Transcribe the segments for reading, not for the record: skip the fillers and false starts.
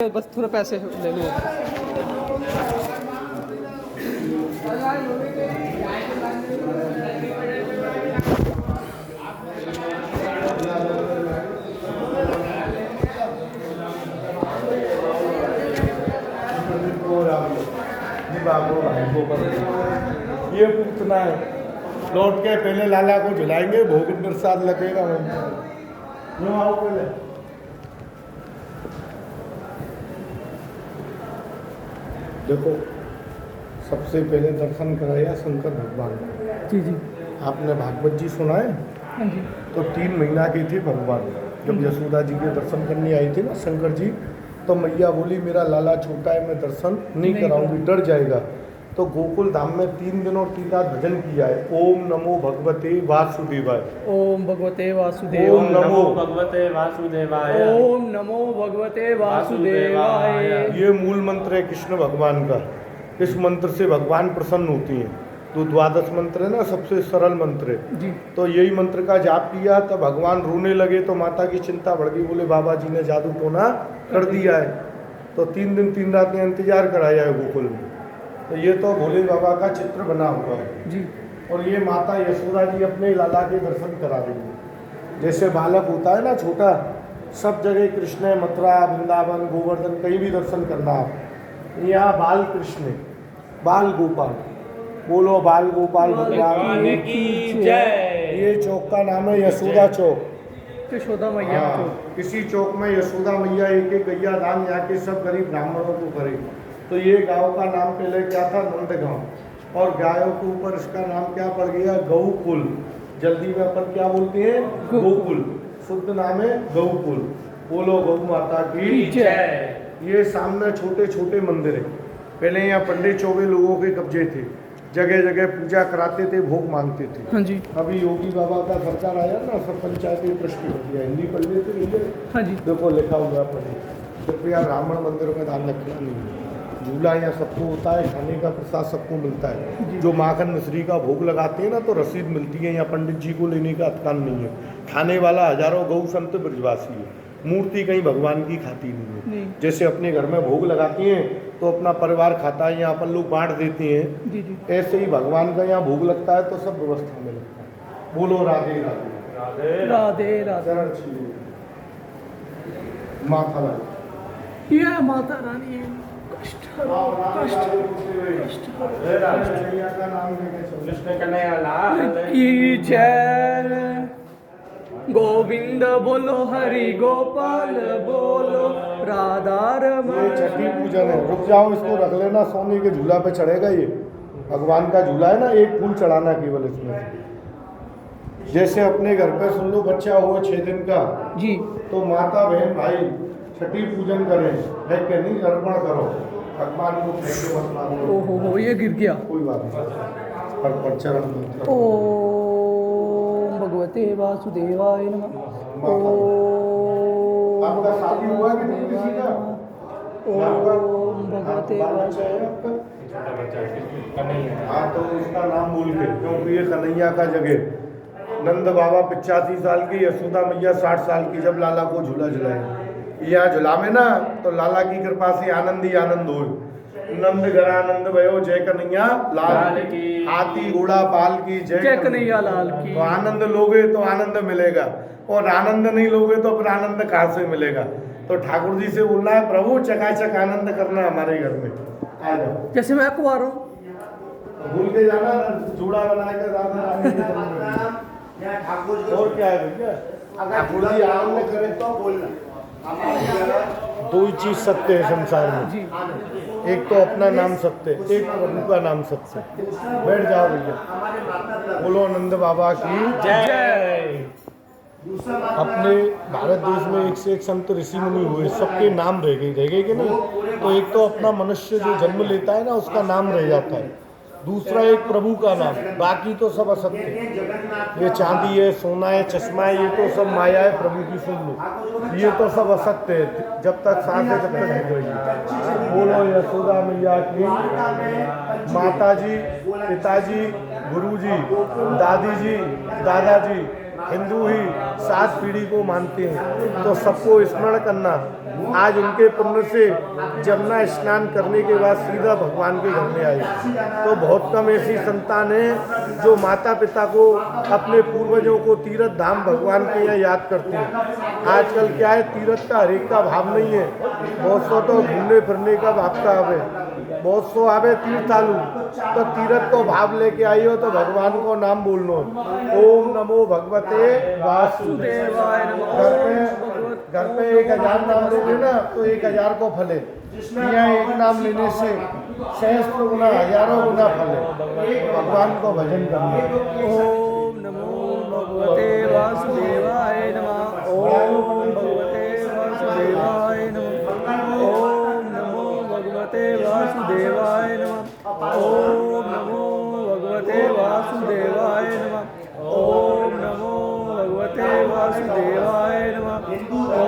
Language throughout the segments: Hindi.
बस थोड़ा पैसे ले लो। ये पूछना है, लौट के पहले लाला को झुलाएंगे, भोग प्रसाद लगेगा। आओ पहले। देखो, सबसे पहले दर्शन कराया शंकर भगवान। जी जी। आपने भागवत जी सुना है? हाँ जी। तो 3 महीना की थी भगवान, जब यशोदा जी के दर्शन करने आई थी ना शंकर जी, तो मैया बोली मेरा लाला छोटा है, मैं दर्शन नहीं कराऊंगी, डर जाएगा। तो गोकुल धाम में 3 दिन और 3 रात भजन किया है। ओम नमो भगवते वासुदेवाय। ओम भगवते वासुदेव। ओम नमो भगवते वासुदेवाय। ओम नमो भगवते वासुदेवाय। ये मूल मंत्र है कृष्ण भगवान का। इस मंत्र से भगवान प्रसन्न होती हैं। तो 12 मंत्र है ना, सबसे सरल मंत्र है। जी। तो यही मंत्र का जाप किया तो भगवान रोने लगे, तो माता की चिंता बढ़ गई, बोले बाबा जी ने जादू टोना कर दिया है। तो 3 दिन 3 रात ने इंतजार कराया है गोकुल में। तो ये तो भोले बाबा का चित्र बना हुआ है जी। और ये माता यशोदा जी अपने लाला के दर्शन करा रही है। जैसे बालक होता है ना छोटा, सब जगह कृष्ण, मथुरा, वृंदावन, गोवर्धन, कहीं भी दर्शन करना आप, यहाँ बाल कृष्ण, बाल गोपाल, बोलो बाल गोपाल भगवान की जय। ये चौक का नाम है यशोदा चौक। यशोदा मैया को। इसी चौक में यशोदा मैया एक एक गैया दान यहाँ के सब गरीब ब्राह्मणों को करे। तो ये गांव का नाम पहले क्या था? नंदगांव। और गायों के ऊपर इसका नाम क्या पड़ गया? गौकुल। जल्दी में अपन क्या बोलते हैं? गोकुल। शुद्ध नाम है गौकुल। बोलो गौ माता की जय। ये सामने छोटे छोटे मंदिर है। पहले यहाँ पंडित चौबे लोगों के कब्जे थे, जगह जगह पूजा कराते थे, भोग मांगते थे। हाँ जी। अभी योगी बाबा का सरकार आया ना, सब पंचायती ट्रस्टी हो गया। हिंदी पढ़ लेते नहीं? हाँ जी। देखो लिखा हुआ पढ़े। कृपया ब्राह्मण मंदिरों में दान रखना नहीं है। झूला यहाँ सबको होता है, खाने का प्रसाद सबको मिलता है। जो माखन मिश्री का भोग लगाते हैं ना, तो रसीद मिलती है। यहाँ पंडित जी को लेने का अधिकार नहीं है। खाने वाला हजारों गौ संत ब्रजवासी है। मूर्ति कहीं भगवान की खाती नहीं है। जैसे अपने घर में भोग लगाती हैं तो अपना परिवार खाता है, यहाँ अपन लोग बांट देते हैं। जी जी। ऐसे ही भगवान का यहाँ भोग लगता है तो सब व्यवस्था में लगता है। बोलो राधे राधे राधे राधे। चरण छू माथा लगा। ये माता रानी है। कष्ट हरो, कष्ट का नाम कृष्ण कन्हैया लाल की जय। गोविंद बोलो, हरि गोपाल बोलो, राधा रमण। छठी पूजन है। रुक जाओ, इसको रख लेना, सोने के झूला पे चढ़ेगा। ये भगवान का झूला है ना, एक फूल चढ़ाना केवल इसमें। जैसे अपने घर पे सुन लो बच्चा हो 6 दिन का जी, तो माता बहन भाई छठी पूजन करें, है कि नहीं? अर्पण करो भगवान को, फेंके मत मारो। ओहो ये गिर गया। कोई बात नहीं, पर चरण ओम भगवते वासुदेवाय नमः। ओम आपका शादी हुआ कि नहीं किसी का? ओम भगवते छोटा बच्चा कन्हैया। हाँ, तो उसका नाम बोल के, क्योंकि ये कन्हैया का जगह। नंद बाबा 85 साल की, यशोदा मैया 60 साल की, जब लाला को झूला झुलाए। यहाँ झूला में ना, तो लाला की कृपा से आनंद ही आनंद हो। नंद गरानंद भयो जय कन्हैया लाल की। हाथी घोड़ा पाल की जय कन्हैया लाल की। तो आनंद लोगे तो आनंद मिलेगा, और आनंद नहीं लोगे तो फिर आनंद कहाँ से मिलेगा? तो ठाकुर जी से बोलना है, प्रभु चकाचक आनंद करना हमारे घर में। आ जाओ। जैसे मैं कुंवारा हूँ, भूल के जाना, जूड़ा बना के राधा रानी के सामने। और क्या है भैया? ठाकुर जी आनंद करे तो बोलना। 2 ही चीज सत्य है संसार में जी। एक तो अपना नाम सत्य, एक प्रभु का नाम सत्य। बैठ जाओ भैया। बोलो नंद बाबा की जय। अपने भारत देश में 1 से 1 संत ऋषि मुनि हुए, सबके नाम रह गए कि नहीं? तो एक तो अपना मनुष्य जो जन्म लेता है ना, उसका नाम रह जाता है। दूसरा एक प्रभु का नाम, बाकी तो सब असत्य है। ये चांदी है, सोना है, चश्मा है, ये तो सब माया है। प्रभु की सुन लो, ये तो सब असत्य है। जब तक सांस है तब तक निकलेगी। बोलो यशोदा मैया की। माता जी, पिताजी, गुरु जी, दादी जी, दादाजी हिंदू ही 7 पीढ़ी को मानते हैं, तो सबको स्मरण करना। आज उनके पुण्य से जमुना स्नान करने के बाद सीधा भगवान के घर में आए। तो बहुत कम ऐसी संतान है जो माता पिता को, अपने पूर्वजों को तीर्थ धाम भगवान के यहाँ याद करते हैं। आजकल क्या है, तीर्थ का हरेक का भाव नहीं है। बहुत सौ तो घूमने फिरने का भाव का आवे, बहुत सौ आवे तीर्थालु, तो तीर्थ को भाव लेके आइयो तो भगवान को नाम बोलनो। ओम नमो भगवते वासुदेवाय। घर पे 1000 नाम लोगे ना तो 1000 को फले। यहाँ एक नाम लेने से सहस्त्र गुना, हजारों गुना फले। भगवान को भजन करना। ओम नमो भगवते वासुदेवाय नमः। ओम भगवते वासुदेवाय नमः। ओम नमो भगवते वासुदेवाय नमः। ओम नमो भगवते वासुदेवाय नमः। ओम नमो भगवते वासुदेवाय नमः।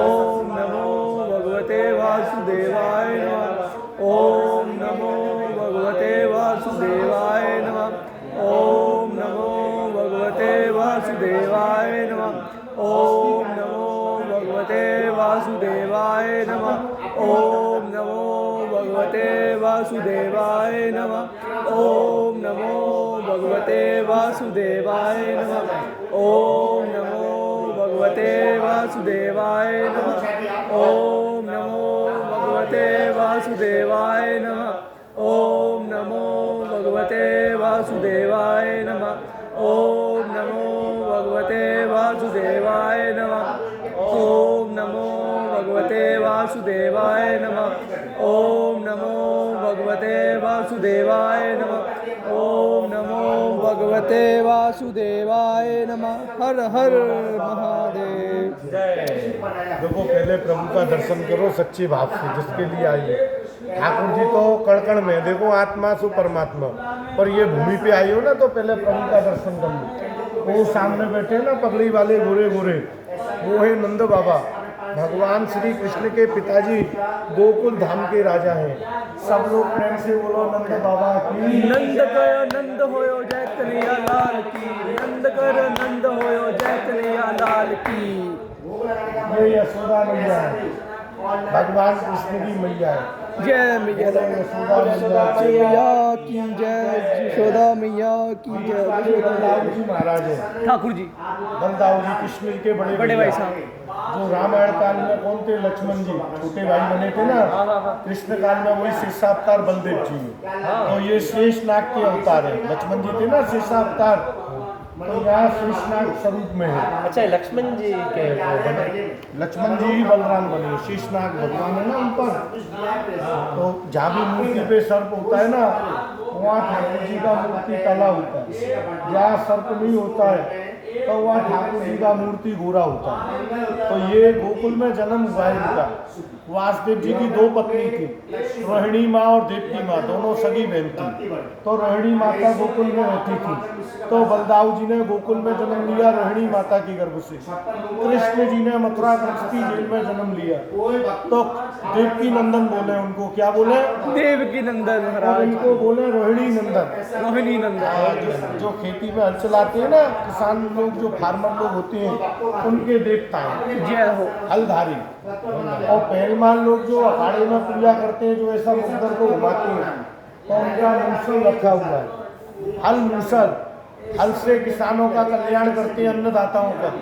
ओम नमो भगवते वासुदेवाय नमः। ओम नमो भगवते वासुदेवाय नमः। ओम नमो भगवते वासुदेवाय नमः। ओम नमो भगवते वासुदेवाय नमः। ओम नमो भगवते वासुदेवाय नमः। ओम नमो भगवते वासुदेवाय नमः। ओम नमो भगवते वासुदेवाय नमः। ओम नमो भगवते वासुदेवाय नमः। ओम नमो भगवते वासुदेवाय नमः। ओम नमो भगवते वासुदेवाय नमः। ओम नमो भगवते वासुदेवाय नमः। ओम नमो भगवते वासुदेवाय नमः। ओम नमो भगवते वासुदेवाय नमः। हर हर महादेव। देखो, पहले प्रभु का दर्शन करो सच्चे भाव से, जिसके लिए आइए। ठाकुर जी तो कण में, देखो आत्मा सु परमात्मा, पर ये भूमि पे आई हो ना तो पहले प्रभु का दर्शन कर लो। वो सामने बैठे ना पगड़ी वाले गोरे गोरे, वो है नंद बाबा। भगवान श्री कृष्ण के पिताजी गोकुल धाम के राजा हैं। सब लोग प्रेम से बोलो नंद बाबा की। नंद कर नंद होयो जय कन्हैया लाल की। नंद कर नंद होयो जय कन्हैया लाल की। ये यशोदा मैया है, भगवान कृष्ण की मैया है। जय मैया की जय। यशोदा मैया की जय। बलदाऊ जी महाराज है, ठाकुर जी, बलदाऊ जी कृष्ण जी के बड़े भाई साहब। जो रामायण काल में कौन थे, लक्ष्मण जी छोटे भाई बने थे ना। कृष्ण काल में वही शेषावतार बलदेव जी है। तो ये शेषनाग के अवतार है। लक्ष्मण जी थे ना शेषावतार, तो यहाँ शेषनाग स्वरूप में है। अच्छा, लक्ष्मण जी के वो बने। लक्ष्मण जी ही बलराम बने, शेषनाग भगवान है ना ऊपर। तो जहाँ भी मूर्ति पे सर्प होता है ना, वहाँ ठाकुर जी का मूर्ति काला होता है। जहाँ सर्प नहीं होता है तो वहाँ ठाकुर जी का मूर्ति गोरा होता है। तो ये गोकुल में जन्म हुआ है इनका। वासुदेव जी की 2 पत्नी थी, रोहिणी माँ और देवकी माँ, दोनों सगी बहन थी। तो रोहिणी माता गोकुल में रहती थी, तो बलदाऊ जी ने गोकुल में जन्म लिया रोहिणी माता की गर्भ से। कृष्ण जी ने मथुरा की जेल में जन्म लिया, तो देवकी नंदन बोले उनको। क्या बोले? देवकी नंदन महाराज। उनको बोले रोहिणी नंदन। रोहिणी नंदन। जो खेती में हल चलाते हैं ना किसान लोग, जो फार्मर लोग होते हैं, उनके देवता हैं। जय हो। हलधारी और पहलवान लोग जो अखाड़े में पूजा करते हैं, जो ऐसा मुद्दर को घुमाते हैं, तो उनका मूसल रखा हुआ है। हल मूसल, हल से किसानों का कल्याण करते हैं, अन्नदाताओं का,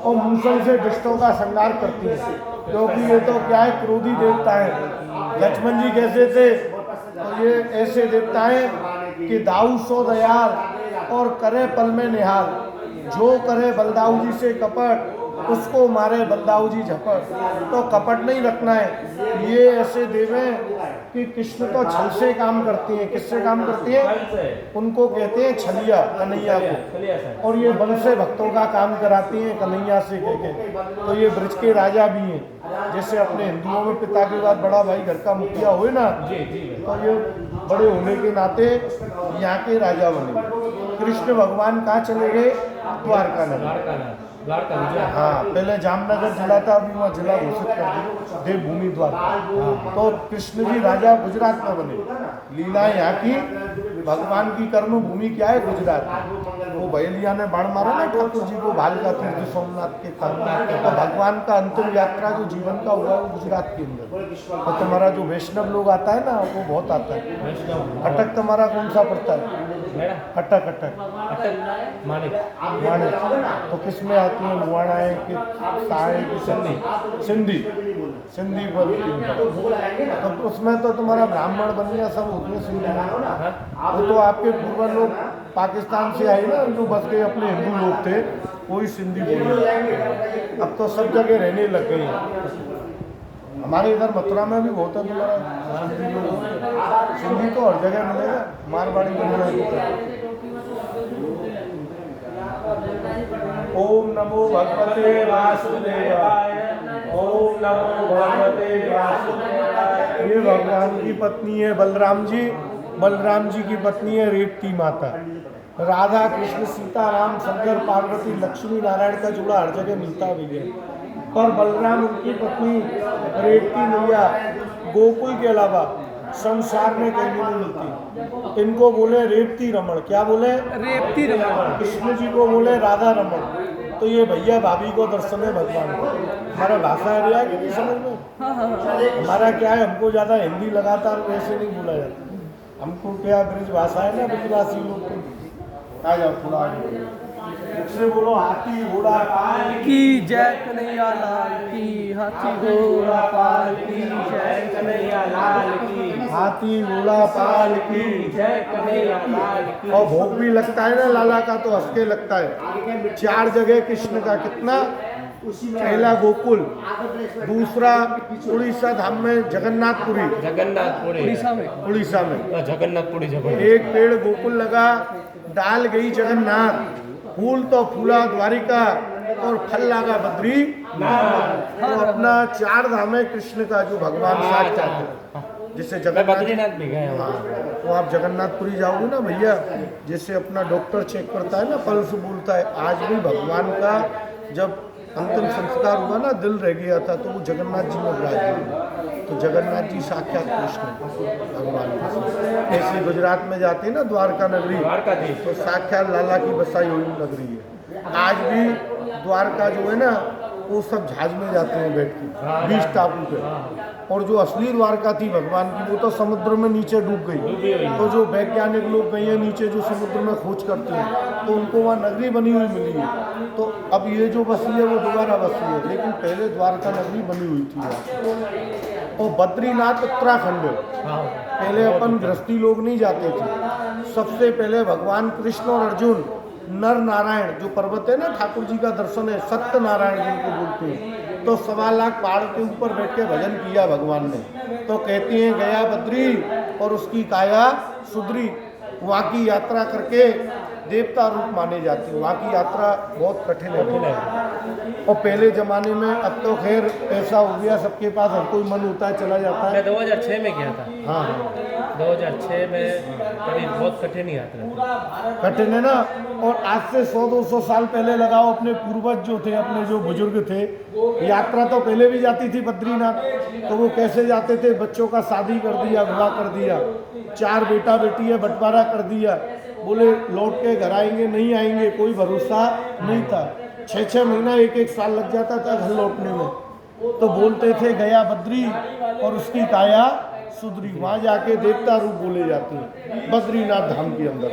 और मूसल से दुष्टों का संहार करती है। क्योंकि ये तो क्या है, क्रोधी देवता है। लक्ष्मण जी कैसे थे? तो ये ऐसे देवता हैं कि दाऊ सो दयाल और करे पल में निहाल। जो करे बलदाऊ जी से कपट, उसको मारे बलदाऊ जी झपट। तो कपट नहीं रखना है। ये ऐसे देव हैं कि कृष्ण तो छल से काम करते हैं। किससे काम करते हैं? उनको कहते हैं छलिया, कन्हैया को। और ये बल से भक्तों का काम कराते हैं कन्हैया से कहके। तो ये ब्रज के राजा भी हैं। जैसे अपने हिंदुओं में पिता के बाद बड़ा भाई घर का मुखिया हुए ना, तो ये बड़े होने के नाते यहाँ के राजा बने। कृष्ण भगवान कहाँ चले गए? द्वारका नगर। हाँ, पहले जामनगर जिला था, अभी वहाँ जिला घोषित कर दिया, देवभूमि द्वारका। तो कृष्ण जी राजा गुजरात में बने। लीला यहाँ की, भगवान की कर्म भूमि क्या है? गुजरात। वो बहेलिया ने बाण मारा ना ठाकुर जी को भालका तीर्थ सोमनाथ के कामनाथ के, तो भगवान का अंतिम यात्रा जो जीवन का हुआ है वो गुजरात के अंदर। तो तुम्हारा जो वैष्णव लोग आता है ना वो बहुत आता है। अटक तुम्हारा कौन सा पड़ता है? मेरा अटक अटक अटक मानिक मानिक तो किस में आती है? लुहाना है कि साय की सिंधी? सिंधी सिंधी बोलती है। तो उसमें तो तुम्हारा ब्राह्मण बन गया सब होते हैं सिंधी। वो तो आपके पूर्वज लोग पाकिस्तान से आए ना, जो बस गए अपने हिंदू लोग थे, कोई सिंधी बोले। अब तो सब जगह रहने लग गए हैं। हमारे इधर मथुरा में भी बहुत है तुम्हारा सिंधी लोग। सिंधी तो हर जगह मिलेगा, मारवाड़ी मिलेगा। ओम नमो भगवते वासुदेवाय। ओम नमो भगवते वासुदेवाय। ये भगवान की पत्नी है बलराम जी। बलराम जी की पत्नी है रेवती माता। राधा कृष्ण सीता राम शंकर पार्वती लक्ष्मी नारायण का जुड़ा हर जगह मिलता है, पर बलराम उनकी पत्नी रेवती मैया गोकुल के अलावा संसार में कहीं नहीं मिलती। इनको बोले रेवती रमण। क्या बोले? रेवती रमण। कृष्ण जी को बोले राधा रमण। तो ये भैया भाभी को दर्शन है भगवान को। हमारा भाषा एरिया की नहीं समझ में। हमारा क्या है, हमको ज़्यादा हिंदी लगातार वैसे नहीं बोला जाता। हमको क्या ब्रिज भाषा है ना, ब्रिजवासी लोग को। आ जाओ थोड़ा आगे से बोलो। हाथी घोड़ा पाल की जय कन्हैया लाल की। हाथी घोड़ा पाल की जय कन्हैया लाल की। हाथी घोड़ा पाल की जय कन्हैया लाल की। और भोग भी लगता है ना लाला का, तो हंस के लगता है। 4 जगह कृष्ण का। कितना? पहला गोकुल, दूसरा उड़ीसा धाम में जगन्नाथपुरी, उड़ीसा में। उड़ीसा में जगन्नाथपुरी एक पेड़ गोकुल लगा, डाल गई जगन्नाथ। फूल तो फूला द्वारिका और फल लगा बद्री। तो अपना 4 धाम है कृष्ण का, जो भगवान साक्षात है। जिससे बद्रीनाथ भी गए। तो आप जगन्नाथपुरी जाओगे ना भैया, जैसे अपना डॉक्टर चेक करता है ना, पल्स बोलता है। आज भी भगवान का जब अंतिम संस्कार हुआ ना, दिल रह गया था, तो वो जगन्नाथ जी में विराज। तो जगन्नाथ जी साक्षात कृष्ण भगवान। ऐसे गुजरात में जाते हैं ना द्वारका नगरी, तो साक्षात लाला की बसाई हुई नगरी है। आज भी द्वारका जो है ना, वो सब जहाज में जाते हैं बैठ के, 20 टापू पे। और जो असली द्वारका थी भगवान की, वो तो समुद्र में नीचे डूब गई। तो जो वैज्ञानिक लोग गए हैं नीचे, जो समुद्र में खोज करते हैं, तो उनको वहाँ नगरी बनी हुई मिली है। तो अब ये जो बसी है वो दोबारा बसी है, लेकिन पहले द्वारका नगरी बनी हुई थी वहाँ। और बद्रीनाथ उत्तराखंड है। पहले अपन गृहस्थी लोग नहीं जाते थे। सबसे पहले भगवान कृष्ण और अर्जुन, नर नारायण जो पर्वत है ना, ठाकुर जी का दर्शन है, सत्य नारायण जिनको बोलते हैं। तो 1.25 लाख पहाड़ के ऊपर बैठ के भजन किया भगवान ने। तो कहते हैं गया बद्री और उसकी काया सुधरी। वहाँ की यात्रा करके देवता रूप माने जाते हैं। वहाँ की यात्रा बहुत कठिन है। और पहले ज़माने में, अब तो खैर ऐसा हो गया सबके पास, हर कोई मन होता है चला जाता है। मैं 2006 में गया था। हाँ 2006 में कभी बहुत कठिन यात्रा थी। कठिन है ना। और आज से 100-200 साल पहले लगाओ, अपने पूर्वज जो थे, अपने जो बुजुर्ग थे, यात्रा तो पहले भी जाती थी बद्रीनाथ। तो वो कैसे जाते थे? बच्चों का शादी कर दिया, विवाह कर दिया, 4 बेटा बेटी है, बंटवारा कर दिया। बोले लौट के घर आएंगे नहीं आएंगे, कोई भरोसा नहीं था। 6-6 महीना 1-1 साल लग जाता था घर लौटने में। तो बोलते थे गया बद्री और उसकी काया सुधरी। वहाँ जाके देवता रूप बोले जाते हैं बद्रीनाथ धाम के अंदर।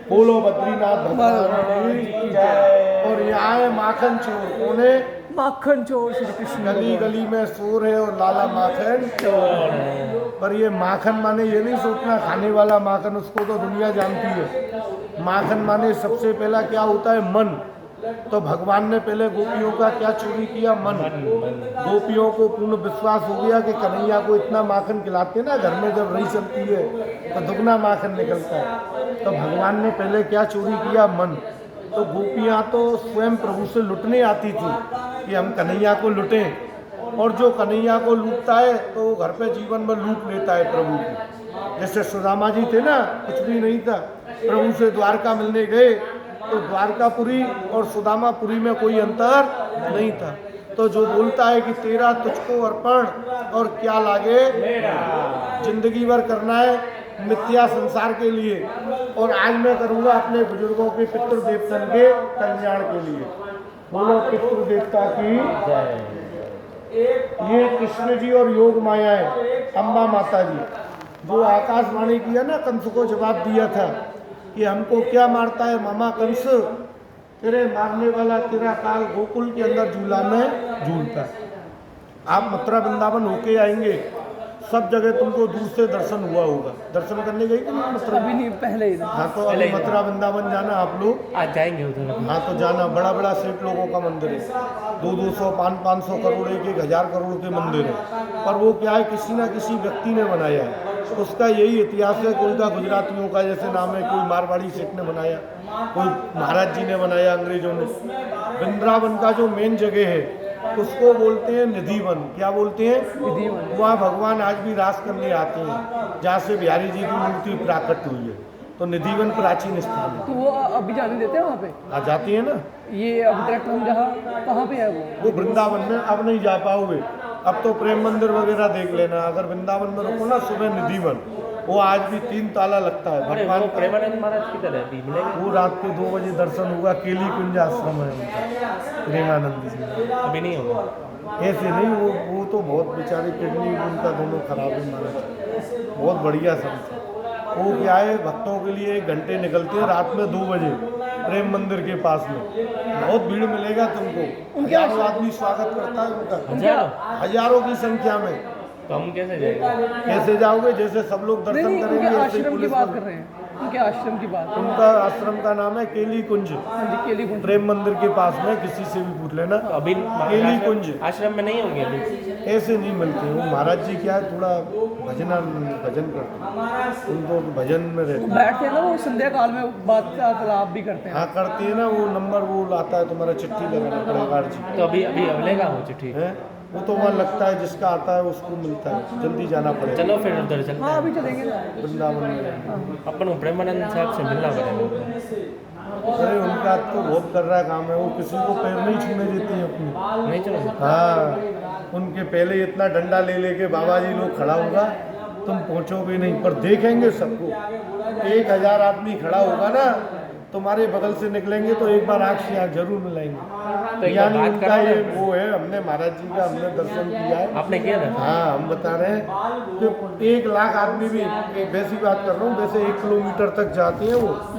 बोलो बद्रीनाथ भगवान की जय। और यहाँ है माखन चोर। कौन है? माखन चोर श्री कृष्ण। गली गली में शोर है और लाला माखन चोर। पर ये माखन माने ये नहीं सोचना खाने वाला माखन, उसको तो दुनिया जानती है। माखन माने सबसे पहला क्या होता है? मन। तो भगवान ने पहले गोपियों का क्या चोरी किया? मन। गोपियों को पूर्ण विश्वास हो गया कि कन्हैया को इतना माखन खिलाते ना, घर में जब रही चलती है तो दुगना माखन निकलता है। तो भगवान ने पहले क्या चोरी किया? मन। तो गोपियाँ तो स्वयं प्रभु से लुटने आती थी कि हम कन्हैया को लुटें। और जो कन्हैया को लूटता है तो वो घर पे जीवन में लूट लेता है प्रभु को। जैसे सुदामा जी थे ना, कुछ भी नहीं था, प्रभु से द्वारका मिलने गए तो द्वारकापुरी और सुदामापुरी में कोई अंतर नहीं था। तो जो बोलता है कि तेरा तुझको अर्पण और क्या लागे, जिंदगी भर करना है मिथ्या संसार के लिए, और आज मैं करूँगा अपने बुजुर्गों के पितृ देवतन के कल्याण के लिए। बोलो पितृ देवता की जय। ये कृष्ण जी और योग माया है, अम्बा माता जी, जो आकाशवाणी किया ना, कंस को जवाब दिया था कि हमको क्या मारता है मामा कंस, तेरे मारने वाला तेरा काल गोकुल के अंदर झूला में झूलता है। आप मथुरा वृंदावन होके आएंगे, सब जगह तुमको दूर से दर्शन हुआ होगा। दर्शन करने गई कि नहीं मथुरा? अभी नहीं, पहले ही था। हाँ, तो अभी मथुरा वृंदावन जाना आप लोग। आज जाएंगे उधर। हाँ, तो जाना, बड़ा बड़ा सेठ लोगों का मंदिर है, 200 500 करोड़, 1000 करोड़ के मंदिर है, पर वो क्या है, किसी ना किसी व्यक्ति ने बनाया है। उसका यही इतिहास है, कोई का गुजरातियों का जैसे नाम है, कोई मारवाड़ी सेठ ने बनाया, कोई महाराज जी ने बनाया, अंग्रेजों ने। वृंदावन का जो मेन जगह है उसको बोलते हैं निधिवन। क्या बोलते हैं? निधिवन। वहाँ भगवान आज भी रास करने आते हैं, जहाँ से बिहारी जी की मूर्ति प्राकट हुई है, तो निधिवन प्राचीन स्थान है। तो वो अभी जाने देते हैं वहाँ पे? आ जाती है ना। ये अब डायरेक्ट हम जहाँ, कहाँ पे है वो? वृंदावन में। अब नहीं जा पाओगे, अब तो प्रेम मंदिर वगैरह देख लेना। अगर वृंदावन में रुको ना, सुबह निधिवन, वो आज भी 3 ताला लगता है। अरे भगवान वो प्रेमानंद महाराज की तरह भी मिलेगा? वो रात के 2 बजे दर्शन होगा। केली कुंज आश्रम है उनका, प्रेमानंद जी। अभी नहीं होगा। ऐसे नहीं, वो तो बहुत बेचारे, किडनी उनका दोनों खराब है महाराज, बहुत बढ़िया संत है। वो क्या है, भक्तों के लिए 1 घंटे निकलते हैं रात में 2 बजे प्रेम मंदिर के पास में। बहुत भीड़ मिलेगा तुमको, हजारों आदमी स्वागत करता है उनका, हजारों की संख्या में। तो हम कैसे जाएंगे? कैसे जाओगे? जैसे सब लोग नहीं दर्शन नहीं, करेंगे उनके ऐसे ही आश्रम की पुलिस बात वाले। कर रहे हैं, उनके आश्रम की बात। उनका आश्रम का नाम है केली कुंज, हाँ जी, केली कुंज। प्रेम मंदिर के पास में, किसी से भी पूछ लेना। तो अभी केली कुंज आश्रम में नहीं होंगे अभी? ऐसे नहीं मिलते। वो महाराज जी क्या है, थोड़ा भजन करते हैं, उनको भजन में रहते हैं। बैठते हैं ना वो, संध्या काल में बात तालाब भी करते हैं। हाँ, करती है ना। वो नंबर वो लाता है, तुम्हारा चिट्ठी लगाना पड़ेगा जी। तो अभी अभी मिलेगा वो चिट्ठी? है वो तो वहाँ लगता है, जिसका आता है उसको मिलता है। जल्दी जाना पड़ेगा। चलो फिर उधर चलते हाँ, हैं। अभी चलेंगे ना। वृंदावन में अपन को प्रेमानंद साहब से मिलना पड़ेगा। अरे उनका तो बहुत कर रहा काम है, वो किसी को पैर नहीं छूने देती है अपनी। नहीं चलो। हाँ, उनके पहले इतना डंडा ले लेके बाबा जी लोग खड़ा होगा, तुम पहुँचोगे नहीं, पर देखेंगे सबको। 1000 आदमी खड़ा होगा ना, तुम्हारे बगल से निकलेंगे तो एक बार आँख से आँख जरूर मिलाएंगे। तो एक यानी बात उनका करो ना। ये वो है, हमने महाराज जी का हमने दर्शन किया है। आपने किया था? हाँ, हम बता रहे हैं कि 1 लाख आदमी भी, वैसी बात कर रहा हूँ, वैसे 1 किलोमीटर तक जाते हैं वो।